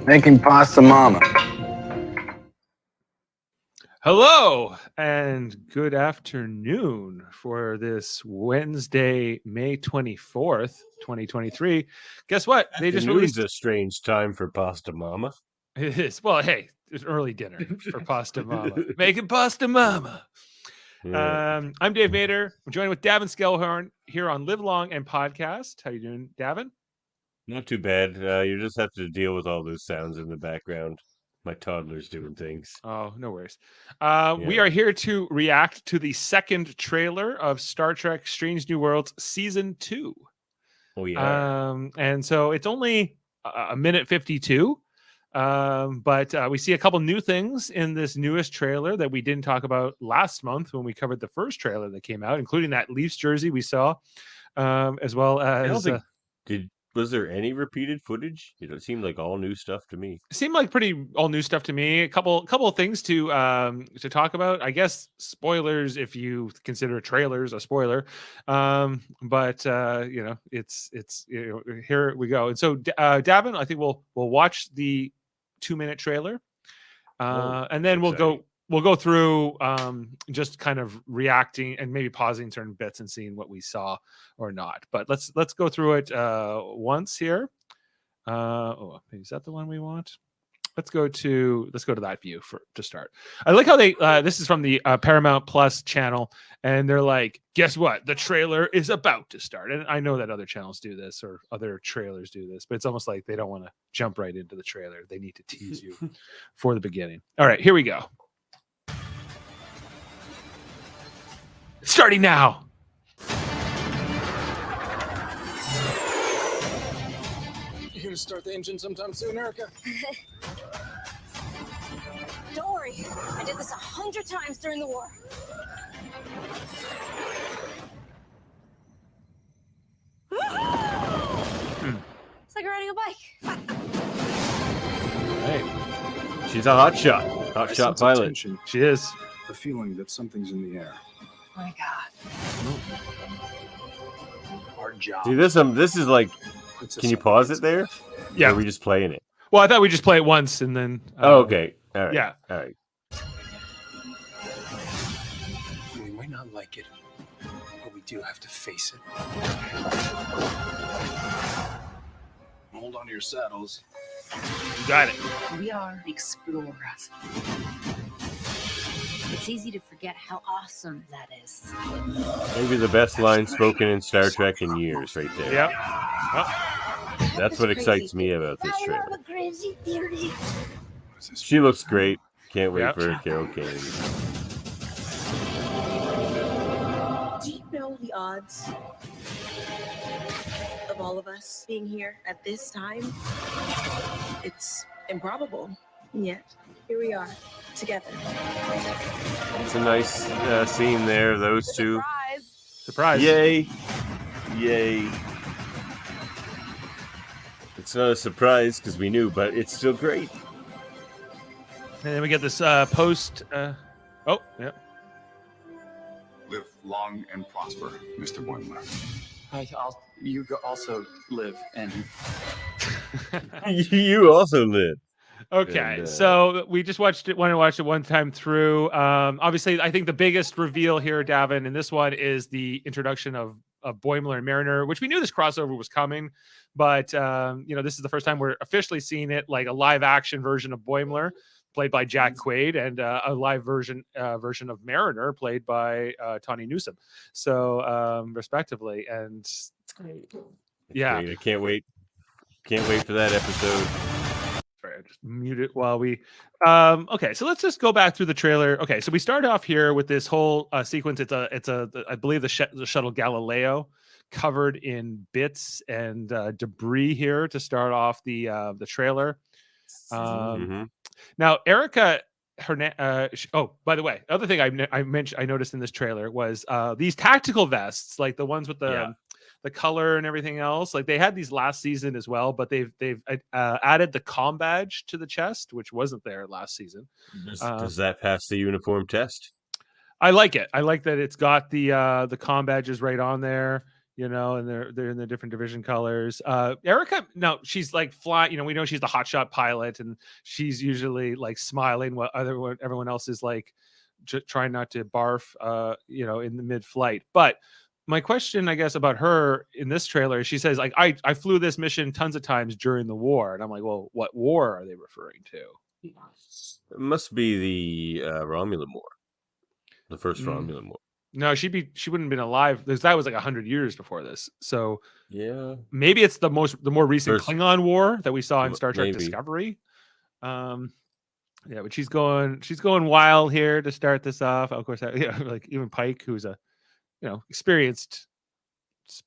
Making pasta mama. Hello and good afternoon for this Wednesday, May 24th, 2023. Guess what? They just released a strange time for pasta mama. it is. Well, hey, it's early dinner for Pasta Mama. Making Pasta Mama. Yeah. I'm Dave Mader. I'm joined with Davan Skelhorn here on Live Long and Podcast. How you doing, Davan? Not too bad. You just have to deal with all those sounds in the background. My toddler's doing things. Oh, no worries. We are here to react to the second trailer of Star Trek Strange New Worlds Season 2. Oh, yeah. And so it's only a minute 52. But we see a couple new things in this newest trailer that we didn't talk about last month when we covered the first trailer that came out, including that Leafs jersey we saw, as well as... I don't think... Was there any repeated footage? It seemed like all new stuff to me. Seemed like pretty all new stuff to me. A couple of things to talk about. I guess spoilers if you consider trailers a spoiler. But it's here we go. And so Davin, I think we'll watch the 2-minute trailer, and then we'll go through just kind of reacting and maybe pausing certain bits and seeing what we saw or not. But let's go through it once here. Is that the one we want? Let's go to that view to start. I like how they this is from the Paramount Plus channel, and they're like, guess what? The trailer is about to start. And I know that other channels do this or other trailers do this, but it's almost like they don't want to jump right into the trailer. They need to tease you for the beginning. All right, here we go. It's starting now. You gonna start the engine sometime soon, Erica? Don't worry. I did this 100 times during the war. It's like riding a bike. Hey, she's a hot shot pilot. Tension, She is. the feeling that something's in the air. Oh my God. Our job. See, this is like... Can you pause it there? Yeah. Or are we just playing it? Well, I thought we'd just play it once and then. Okay. All right. Yeah. All right. We might not like it, but we do have to face it. Hold on to your saddles. You got it. We are explorers. It's easy to forget how awesome that is. Maybe the best line spoken in Star Trek in years, right there. Yep. That's what excites me about this I trailer. have a crazy theory. What is this? She looks great. Can't wait Yep. for Carol Kane. Do you know the odds of all of us being here at this time? It's improbable, and yet here we are, together. It's a nice scene there, those two. Surprise. Yay. Yay. It's not a surprise because we knew, but it's still great. And then we get this post. Yeah. Live long and prosper, Mr. Boimler. You also live and You also live. Okay, And, so we just watched it one time through. Obviously, I think the biggest reveal here, Davin, in this one is the introduction of Boimler and Mariner, which we knew this crossover was coming, but this is the first time we're officially seeing it, like a live action version of Boimler, played by Jack Quaid, and a live version of Mariner, played by Tawny Newsome. So respectively, and yeah, Great. I can't wait. Can't wait for that episode. Sorry, I just mute it while we okay, so let's just go back through the trailer. Okay, so we start off here with this whole sequence. It's I believe the shuttle Galileo, covered in bits and debris here to start off the trailer. Now Erica by the way, other thing I noticed in this trailer was these tactical vests, like the ones with the color and everything else. Like they had these last season as well, but they've added the comm badge to the chest, which wasn't there last season. Does that pass the uniform test? I like it. I like that it's got the comm badges right on there. and they're in the different division colors. Erica, no, she's like flying. We know she's the hotshot pilot, and she's usually like smiling while everyone else is like trying not to barf, in the mid-flight. But my question, I guess, about her in this trailer, she says, like, I flew this mission tons of times during the war. And I'm like, well, what war are they referring to? It must be the Romulan War, the first Romulan War. No, she wouldn't have been alive. That was like 100 years before this. So Yeah, maybe it's the more recent Klingon War that we saw in Star Trek maybe. Discovery. But she's going wild here to start this off. Of course, like even Pike, who's a experienced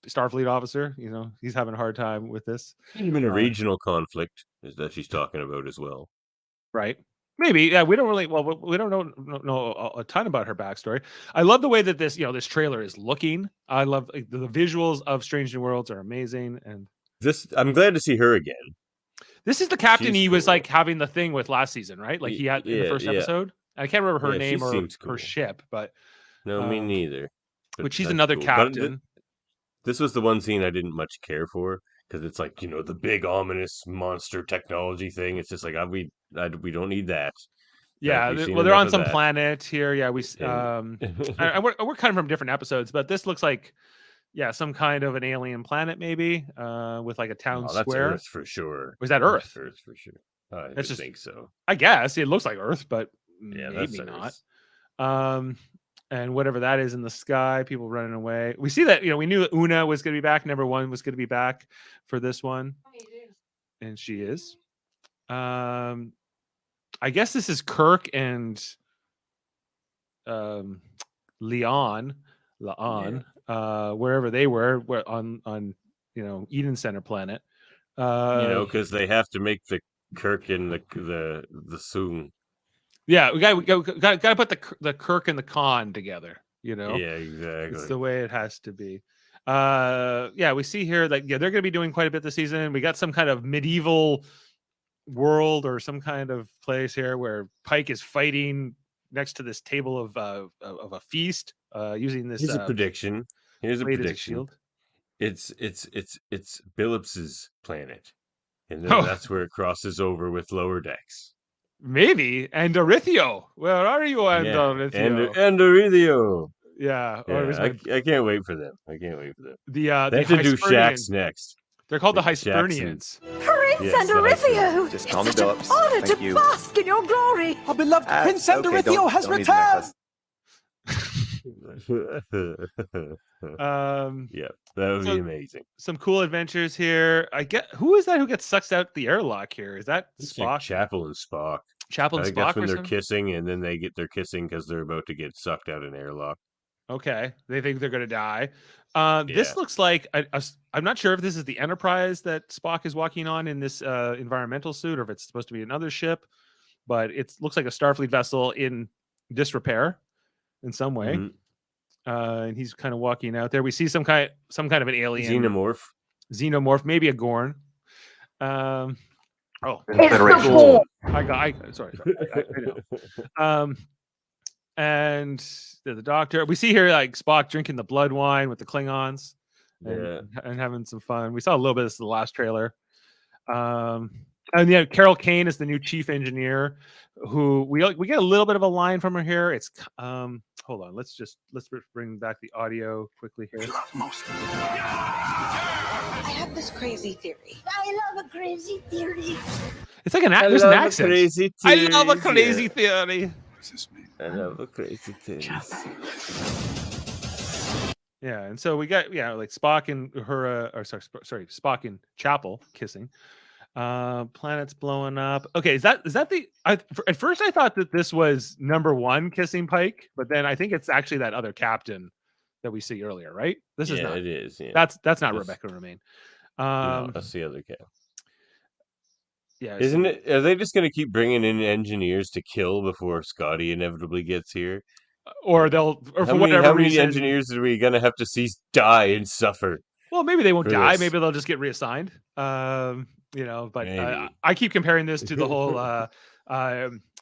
Starfleet officer, he's having a hard time with this. Even a regional conflict is that she's talking about as well. Right. Maybe. Yeah, we don't know a ton about her backstory. I love the way that this trailer is looking. I love the visuals of Strange New Worlds are amazing. And I'm glad to see her again. This is the captain She's he was cool. like having the thing with last season, right? Like he had in the first episode. I can't remember her name or her ship, but no, me neither. But she's another captain. This was the one scene I didn't much care for because it's like the big ominous monster technology thing. It's just like we don't need that. Yeah, well, they're on some planet here. Yeah, we're kind of from different episodes, but this looks like some kind of an alien planet, maybe with like a town square. That's Earth for sure. Was that Earth? Earth for sure. I think so. I guess it looks like Earth, but maybe that's not. Earth. And whatever that is in the sky, people running away. We see that, we knew that Una was going to be back. Number 1 was going to be back for this one. And she is. I guess this is Kirk and Leon, wherever they were on Eden Center planet. Because they have to make the Kirk and the Soong. Yeah, we got to put the Kirk and the Khan together. Yeah, exactly. It's the way it has to be. We see here that they're going to be doing quite a bit this season. We got some kind of medieval world or some kind of place here where Pike is fighting next to this table of a feast using this. Here's a prediction. Here's a prediction. Shield. It's Billups's planet, and then that's where it crosses over with Lower Decks. Maybe. And Dorithio. Where are you, Dorithio? And Dorithio. Yeah. I can't wait for them. They have to do Shax next. They're called the Hibernians. Prince Andorithio! Just call me It's such Billups. an honor Thank to you. bask in your glory. Our beloved Prince Andorithio has don't need the returned. Yeah, that would be amazing. Some cool adventures here. Who is that who gets sucked out the airlock here? Is that Spock? Chapel and Spock. Chapel and I think Spock. that's when they're kissing, and then they're kissing because they're about to get sucked out an airlock. Okay, they think they're going to die. This looks like I'm not sure if this is the Enterprise that Spock is walking on in this environmental suit, or if it's supposed to be another ship. But it looks like a Starfleet vessel in disrepair in some way. Mm-hmm. And he's kind of walking out there. We see some kind of an alien xenomorph, maybe a Gorn. Sorry. I know. And the Doctor. We see here like Spock drinking the blood wine with the Klingons and having some fun. We saw a little bit of this in the last trailer. And Carol Kane is the new chief engineer, who we get a little bit of a line from her here. It's hold on, let's bring back the audio quickly here. I have this crazy theory. I love a crazy theory. It's like there's an accent. I love a crazy theory. I love a crazy theory. Yeah, and so we got like Spock and Spock and Chapel kissing. Planets blowing up. Okay, is that the? At first I thought that this was number 1 kissing Pike, but then I think it's actually that other captain that we see earlier, right? This is not. It is. Yeah. That's not Rebecca Romaine. No, that's the other cap. Yeah, isn't it? Are they just going to keep bringing in engineers to kill before Scotty inevitably gets here? Or for whatever reason, how many engineers are we going to have to see die and suffer? Well, maybe they won't die. Maybe they'll just get reassigned. But I keep comparing this to the whole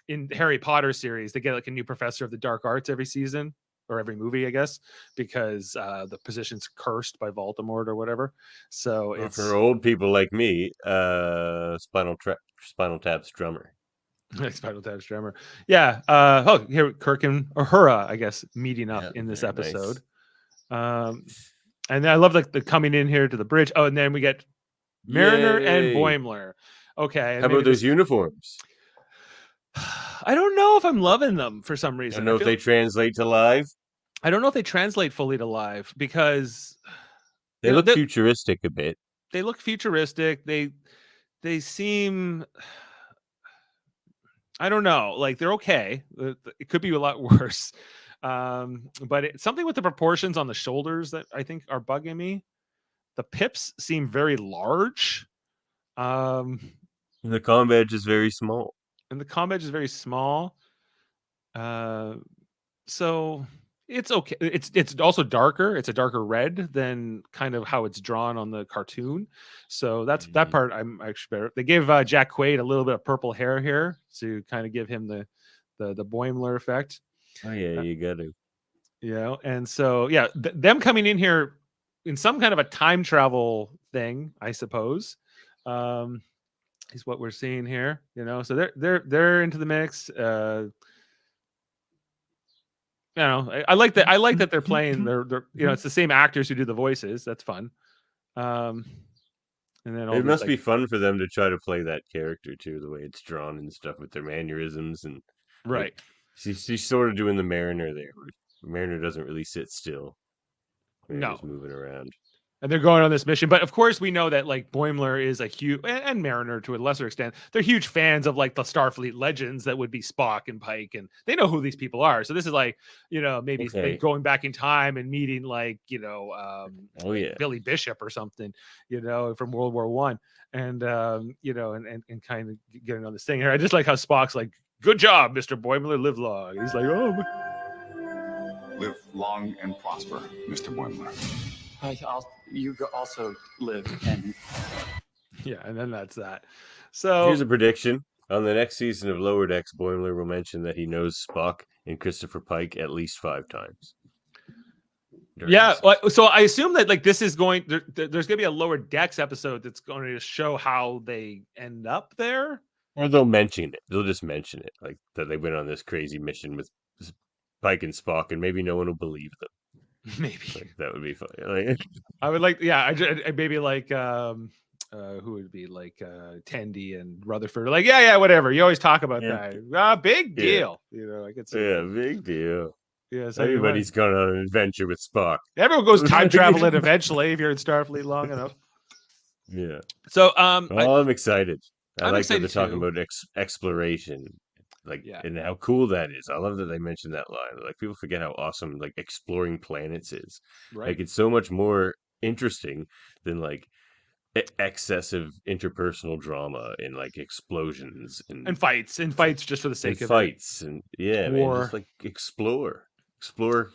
in Harry Potter series. They get like a new professor of the dark arts every season, or every movie, I guess, because the position's cursed by Voldemort or whatever. So Or it's for old people like me, Spinal Tap's drummer. Spinal Tap's drummer. Yeah. Here Kirk and Uhura, I guess, meeting up Yeah, in this very nice. episode. And I love like the coming in here to the bridge. Oh, and then we get Mariner and Yay. Boimler. Okay. How about those uniforms? I don't know if I'm loving them for some I reason. don't know if they translate to live. I don't know if they translate fully to live because They look futuristic a bit. They look futuristic. They seem, I don't know, like they're okay. It could be a lot worse. But it's something with the proportions on the shoulders that I think are bugging me. The pips seem very large. The comm edge is very small. And the comm edge is very small. So it's okay. It's also darker. It's a darker red than kind of how it's drawn on the cartoon. So that part I'm actually better. They gave Jack Quaid a little bit of purple hair here to kind of give him the Boimler effect. Oh yeah, you got to. You know, and so yeah, them coming in here in some kind of a time travel thing, I suppose, is what we're seeing here. You know, so they're into the mix. You know, I like that. I like that they're playing. They're you know, it's the same actors who do the voices. That's fun. And then It must be fun for them to try to play that character too, the way it's drawn and stuff with their mannerisms and right. Like, she's sort of doing the Mariner there. Mariner doesn't really sit still. Mariner's moving around. And they're going on this mission. But of course, we know that like Boimler is a huge, and Mariner to a lesser extent, they're huge fans of like the Starfleet legends that would be Spock and Pike, and they know who these people are. So this is like, you know, maybe going back in time and meeting like, you know, Billy Bishop or something, you know, from World War I. And, you know, and kind of getting on this thing here. I just like how Spock's like, good job, Mr. Boimler, live long. He's like, oh. Live long and prosper, Mr. Boimler. You also live and yeah, and then that's that. So here's a prediction: on the next season of Lower Decks, Boimler will mention that he knows Spock and Christopher Pike at least 5 times. Yeah, so I assume that like this is going. There's going to be a Lower Decks episode that's going to show how they end up there. Or they'll mention it. They'll just mention it, like that they went on this crazy mission with Pike and Spock, and maybe no one will believe them. Maybe that would be funny. Like, I would like, yeah, I maybe like who would be like Tandy and Rutherford, like yeah, whatever. You always talk about that. Big deal, you know. I could say, yeah, big deal. Yeah, so everybody's gone on an adventure with Spock. Everyone goes time traveling eventually if you're in Starfleet long enough. Yeah. So I'm excited. I like that they're talking about exploration. Like, and how cool that is. I love that they mentioned that line. Like, people forget how awesome like exploring planets is. Right. Like, it's so much more interesting than like excessive interpersonal drama and like explosions and fights just for the sake of fights and war. man, just like explore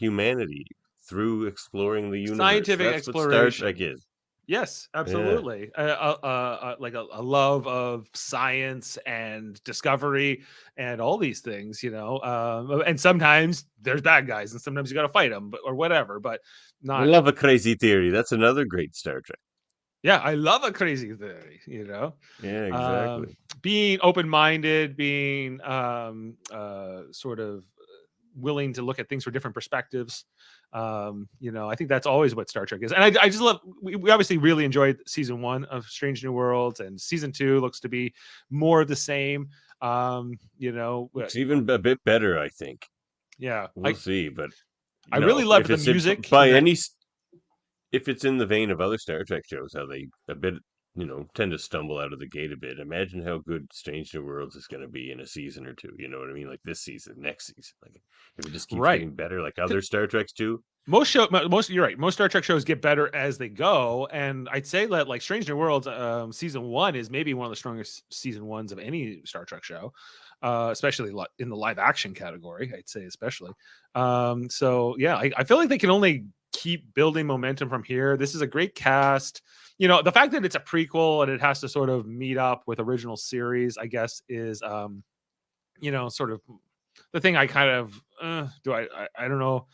humanity through exploring the universe. Scientific That's exploration. what Star Trek is. Yes, absolutely. Like a love of science and discovery and all these things, you know. And sometimes there's bad guys, and sometimes you got to fight them, or whatever. But not. I love a crazy theory. That's another great Star Trek. Yeah, I love a crazy theory. You know. Yeah, exactly. Being open-minded, being sort of willing to look at things from different perspectives. You know, I think that's always what Star Trek is. And I just love, we obviously really enjoyed season 1 of Strange New Worlds, and season 2 looks to be more of the same. You know, it's even a bit better, I think. Yeah. We'll see, but I really loved the music. If it's in the vein of other Star Trek shows, how they tend to stumble out of the gate a bit. Imagine how good Strange New Worlds is going to be in a season or two. You know what I mean? Like this season, next season. Like if it just keeps getting better, like other Star Treks do. You're right. Most Star Trek shows get better as they go, and I'd say that like Strange New Worlds, season 1 is maybe one of the strongest season 1s of any Star Trek show, especially in the live action category. I'd say especially. So yeah, I feel like they can only keep building momentum from here. This is a great cast. You know, the fact that it's a prequel and it has to sort of meet up with original series, I guess, is, you know, sort of the thing I kind of, I don't know.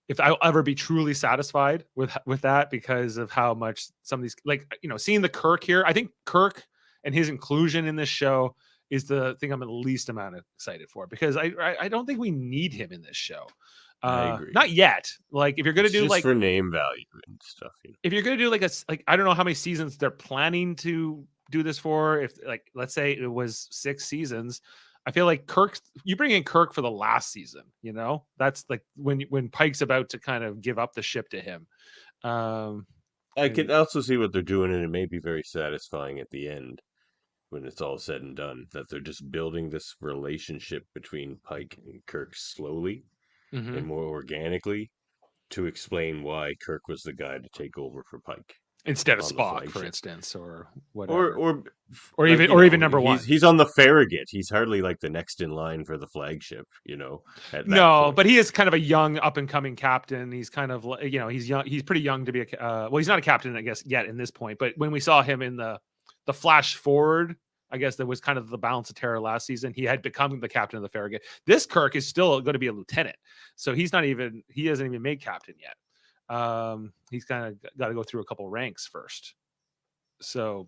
if I'll ever be truly satisfied with that, because of how much some of these, like, seeing the Kirk here. I think Kirk and his inclusion in this show is the thing I'm the least amount of excited for, because I don't think we need him in this show. I agree. Not yet. Like, if you're gonna It's do just like for name value and stuff. if you're gonna do like I don't know how many seasons they're planning to do this for. If, like, let's say it was 6 seasons, I feel like you bring in Kirk for the last season. That's like when Pike's about to kind of give up the ship to him. I can also see what they're doing, and it may be very satisfying at the end when it's all said and done, that they're just building this relationship between Pike and Kirk slowly Mhm. and more organically to explain why Kirk was the guy to take over for Pike Instead of on the Spock, for flagship. instance, or whatever, Or or like, even number one. He's on the Farragut. He's hardly like the next in line for the flagship, at that No, point. but he is kind of a young, up and coming captain. He's kind of like, he's young. He's pretty young to be well, he's not a captain, I guess, yet in this point. But when we saw him in the flash forward, I guess that was kind of the balance of terror last season. He had become the captain of the Farragut. This Kirk is still going to be a lieutenant, so he hasn't even made captain yet. He's kind of got to go through a couple ranks first. So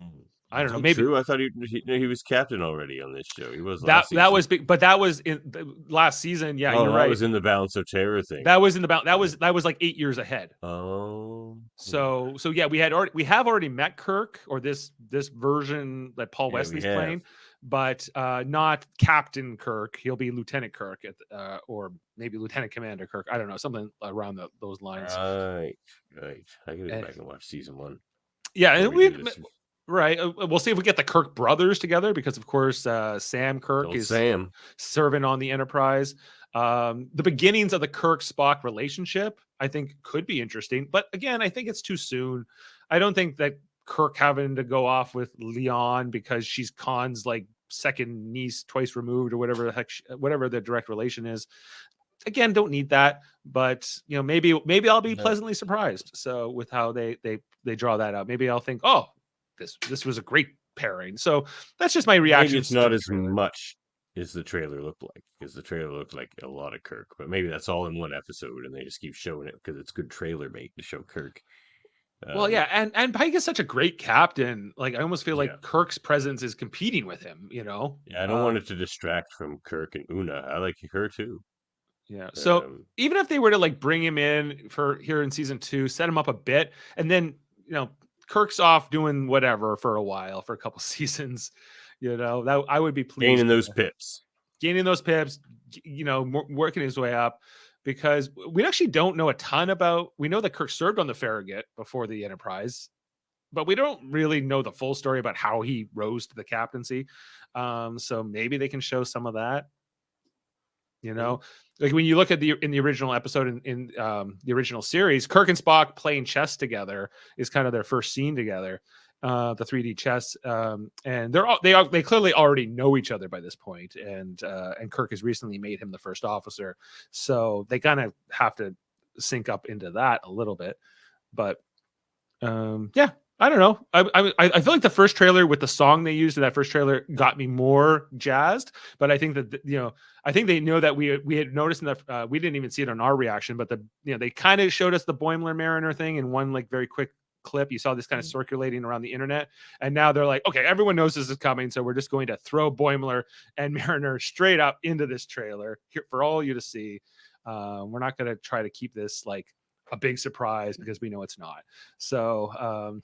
I don't know. Maybe true. I thought he was captain already on this show. He was that last season. was big, but that was in the last season. Yeah, you're that right. was in the balance of terror thing. That was in the that was like 8 years ahead. Oh, So yeah, we have already met Kirk, or this version that Paul Wesley's playing, but not Captain Kirk. He'll be Lieutenant Kirk or maybe Lieutenant Commander Kirk. I don't know, something around those lines. Right. I gotta go back and watch season 1. Yeah, and right. We'll see if we get the Kirk brothers together, because of course Sam Kirk is serving on the Enterprise. The beginnings of the Kirk Spock relationship, I think, could be interesting, but again, I think it's too soon. I don't think that Kirk having to go off with Leon because she's Khan's like second niece, twice removed, or whatever the heck, whatever the direct relation is. Again, don't need that, but maybe I'll be pleasantly surprised. So with how they draw that out, maybe I'll think, oh, this was a great pairing. So that's just my reaction. Maybe it's not as much as the trailer looked like, because the trailer looked like a lot of Kirk, but maybe that's all in one episode and they just keep showing it because it's good trailer bait to show Kirk. Well, yeah, and Pike is such a great captain. Like, I almost feel like Kirk's presence is competing with him. Yeah, I don't want it to distract from Kirk and Una. I like her too. Yeah. So even if they were to like bring him in for here in season 2, set him up a bit, and then Kirk's off doing whatever for a while, for a couple seasons, that I would be pleased. Gaining those pips, working his way up, because we actually don't know a ton about. We know that Kirk served on the Farragut before the Enterprise, but we don't really know the full story about how he rose to the captaincy. So maybe they can show some of that. Like when you look at in the original episode in the original series, Kirk and Spock playing chess together is kind of their first scene together, the 3D chess, and they clearly already know each other by this point, and Kirk has recently made him the first officer, so they kind of have to sync up into that a little bit, but yeah. I don't know. I feel like the first trailer with the song they used in that first trailer got me more jazzed. But I think that I think they know that we had noticed in that we didn't even see it on our reaction, but they kind of showed us the Boimler Mariner thing in one like very quick clip. You saw this kind of circulating around the internet, and now they're like, okay, everyone knows this is coming, so we're just going to throw Boimler and Mariner straight up into this trailer here for all you to see. We're not going to try to keep this like a big surprise, because we know it's not. So.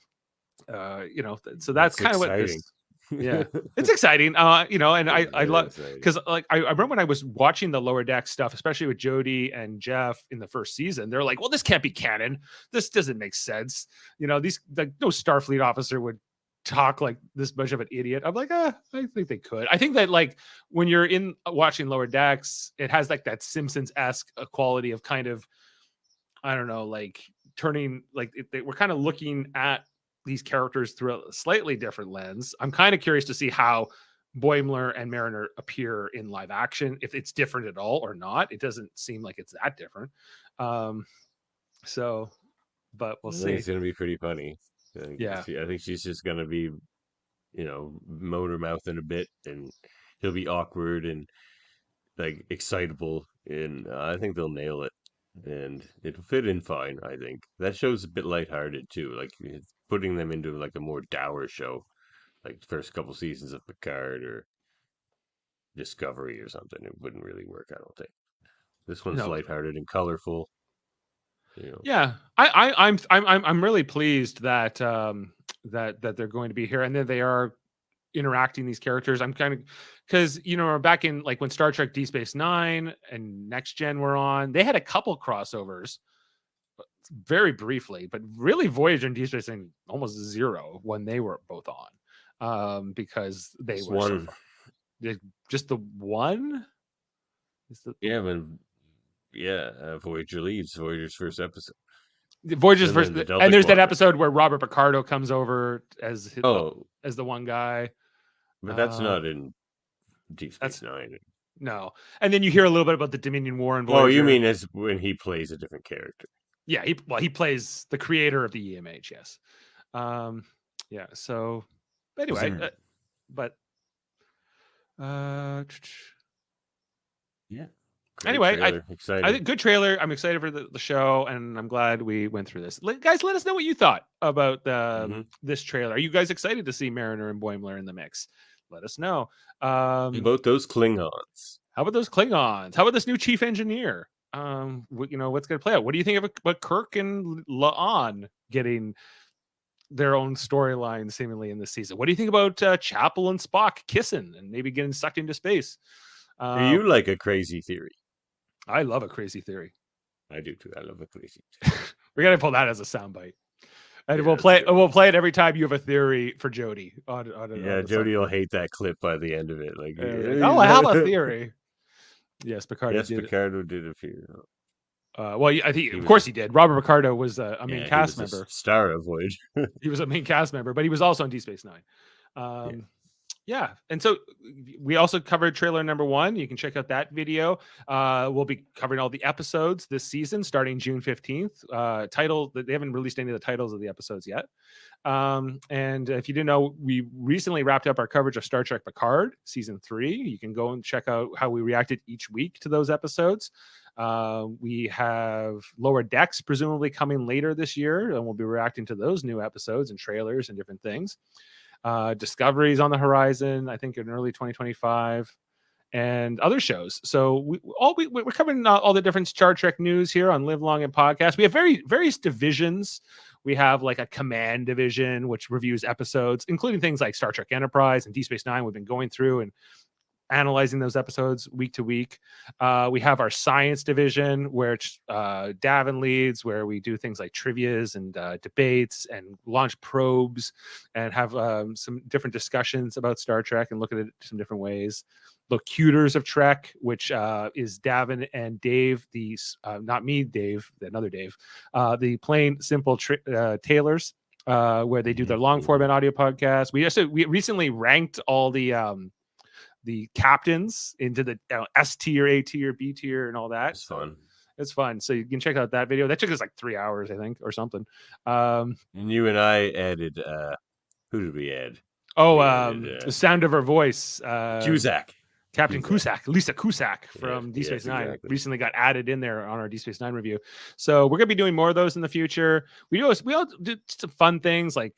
So that's kind of what this, it's exciting, and I love, because like I remember when I was watching the Lower Deck stuff, especially with Jody and Jeff in the first season, they're like, well, this can't be canon, this doesn't make sense, these, like, no Starfleet officer would talk like this much of an idiot. I'm like, I think they could. I think that like when you're in watching Lower Decks, it has like that Simpsons-esque quality of kind of, I don't know, like turning, like we're kind of looking at these characters through a slightly different lens. I'm kind of curious to see how Boimler and Mariner appear in live action, if it's different at all or not. It doesn't seem like it's that different. So, but we'll see. It's going to be pretty funny. Yeah. I think she's just going to be, motor mouthing a bit, and he'll be awkward and like excitable, and I think they'll nail it. and it'll fit in fine. I think that show's a bit lighthearted too. Like it's putting them into like a more dour show, like the first couple seasons of Picard or Discovery or something. It wouldn't really work, I don't think. This one's No. lighthearted and colorful. You know, Yeah, I'm really pleased that that they're going to be here, and then they are interacting these characters. I'm kind of because back in like when Star Trek Deep Space Nine and Next Gen were on, they had a couple crossovers, very briefly, but really Voyager and Deep Space Nine almost zero when they were both on, because they this were so one, far. Just the one. Is the yeah, Voyager leaves Voyager's first episode. Voyager's Then first, the Delta and there's that Quadrant. episode where Robert Picardo comes over as Oh, as the one guy. but that's Uh, not in Deep That's Space Nine. no, and then you hear a little bit about the Dominion War and Voyager. Oh, you mean as when he plays a different character? Yeah, he plays the creator of the EMH. Yes, yeah. So anyway, Zero. but Yeah. Anyway, exciting. I think good trailer. I'm excited for the show, and I'm glad we went through this. Guys, let us know what you thought about this trailer. Are you guys excited to see Mariner and Boimler in the mix? Let us know. About those Klingons. How about those Klingons? How about this new chief engineer? What's going to play out? What do you think of about Kirk and La'an getting their own storyline seemingly in this season? What do you think about Chapel and Spock kissing and maybe getting sucked into space? Do you like a crazy theory? I love a crazy theory. I do too. I love a crazy theory. We're gonna pull that as a soundbite, and Yeah, we'll that's play. good. We'll play it every time you have a theory for Jody. Yeah, Jody will hate that clip by the end of it. Like, Oh, I have a theory. Yes, Picardo yes, did. Picardo did a few. Well, I think, He of was- course, he did. Robert Picardo was a main Yeah, cast he was a member. star of Voyager. He was a main cast member, but he was also on Deep Space Nine. Yeah, and so we also covered trailer number 1. You can check out that video. We'll be covering all the episodes this season starting June 15th. Title, they haven't released any of the titles of the episodes yet. And if you didn't know, we recently wrapped up our coverage of Star Trek Picard season 3. You can go and check out how we reacted each week to those episodes. We have Lower Decks presumably coming later this year, and we'll be reacting to those new episodes and trailers and different things. Discovery's on the horizon, I think in early 2025, and other shows. So we're covering all the different Star Trek news here on Live Long and Podcast. We have various divisions. We have like a command division, which reviews episodes, including things like Star Trek Enterprise and Deep Space Nine. We've been going through and analyzing those episodes week to week. We have our science division, where Davan leads, where we do things like trivias and debates and launch probes and have some different discussions about Star Trek and look at it some different ways. Locutors of Trek, which is Davan and Dave, not me, Dave, another Dave, the plain simple tailors, where they do their long format audio podcast. We recently ranked all the captains into the S tier, A tier, B tier, and all that. It's fun. It's fun. So you can check out that video. That took us like 3 hours, I think, or something. And you and I added, who did we add? The sound of her voice. Cusack. Captain Cusack, Lisa Cusack from Deep Space Nine, exactly. recently got added in there on our Deep Space Nine review. So we're gonna be doing more of those in the future. We all did some fun things like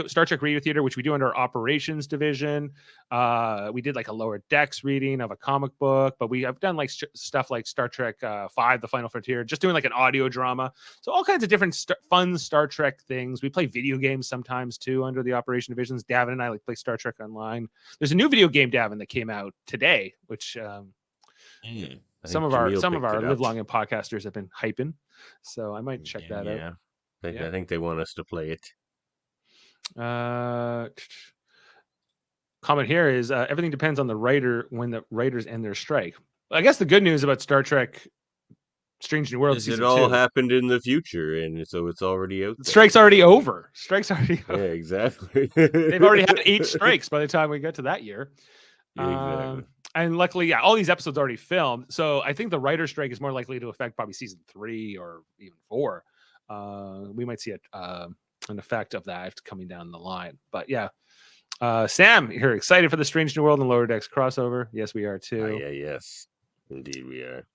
Star Trek Radio Theater, which we do under our operations division. We did like a Lower Decks reading of a comic book, but we have done like stuff like Star Trek 5: The Final Frontier, just doing like an audio drama. So all kinds of different fun Star Trek things. We play video games sometimes too under the operation divisions. Davin and I like play Star Trek Online. There's a new video game, Davin, that came out today, which some of our Live Long and podcasters have been hyping. So I might check that out. I think they want us to play it. Comment here is everything depends on the writer when the writers end their strike. I guess the good news about Star Trek Strange New Worlds It all happened in the future, and so it's already out there. Strike's already over. Strike's already over. Yeah, exactly. They've already had 8 strikes by the time we get to that year. Exactly. And luckily, all these episodes already filmed. So I think the writer's strike is more likely to affect probably season 3 or even 4. We might see an effect of that coming down the line. But yeah. Sam, you're excited for the Strange New World and Lower Decks crossover? Yes, we are too. Yes. Indeed we are.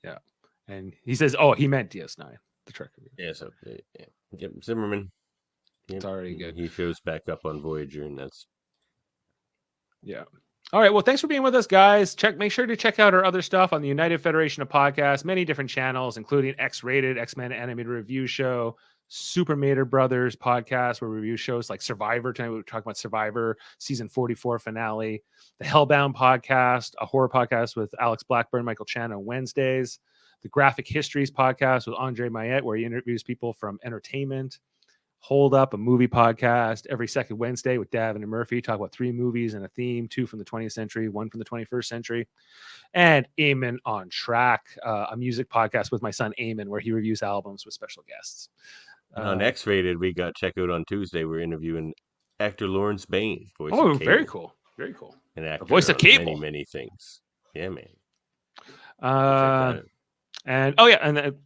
Yeah. And he says, "Oh, he meant DS9, the Trek review." Yeah, so yep, Zimmerman. Yep, It's already good. He shows back up on Voyager, and that's Yeah. All right. Well, thanks for being with us, guys. Make sure to check out our other stuff on the United Federation of Podcasts, many different channels, including X-Rated, X-Men Animated Review Show, Super Mader Brothers podcast, where we review shows like Survivor. Tonight we were talking about Survivor season 44 finale, the Hellbound podcast, a horror podcast with Alex Blackburn, Michael Chan on Wednesdays, the Graphic Histories podcast with Andre Mayette, where he interviews people from entertainment. Hold Up, a movie podcast every second Wednesday with Davin and Murphy. Talk about 3 movies and a theme, 2 from the 20th century, 1 from the 21st century. And Eamon on Track, a music podcast with my son Eamon, where he reviews albums with special guests. on X-Rated. We got check out on Tuesday. We're interviewing actor Lawrence Bain, voice of Cable, very cool. Very cool. an actor voice of on Cable. many things. Yeah, man. And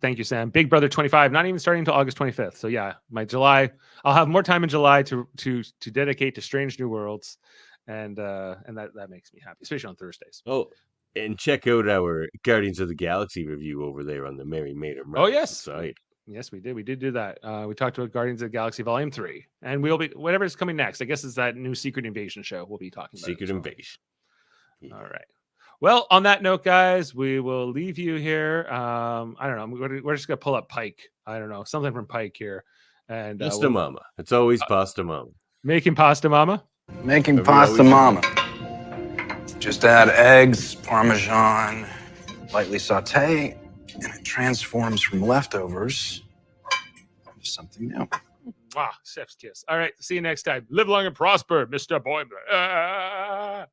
thank you, Sam. Big Brother 25, not even starting until August 25th. So yeah, my July, I'll have more time in July to dedicate to Strange New Worlds, and that makes me happy, especially on Thursdays. Oh, and check out our Guardians of the Galaxy review over there on the Mary Mader site. Yes, we did. We did do that. We talked about Guardians of the Galaxy Volume 3, and we'll be whatever is coming next. I guess it's that new Secret Invasion show we'll be talking about. Secret Invasion. Yeah. All right. Well, on that note, guys, we will leave you here. I don't know. We're just gonna pull up Pike. I don't know, something from Pike here, and Pasta Mama. It's always Pasta Mama. Making Pasta Mama. Making Pasta Mama. Just add eggs, Parmesan, lightly saute, and it transforms from leftovers into something new. Chef's kiss. All right. See you next time. Live long and prosper, Mr. Boimler.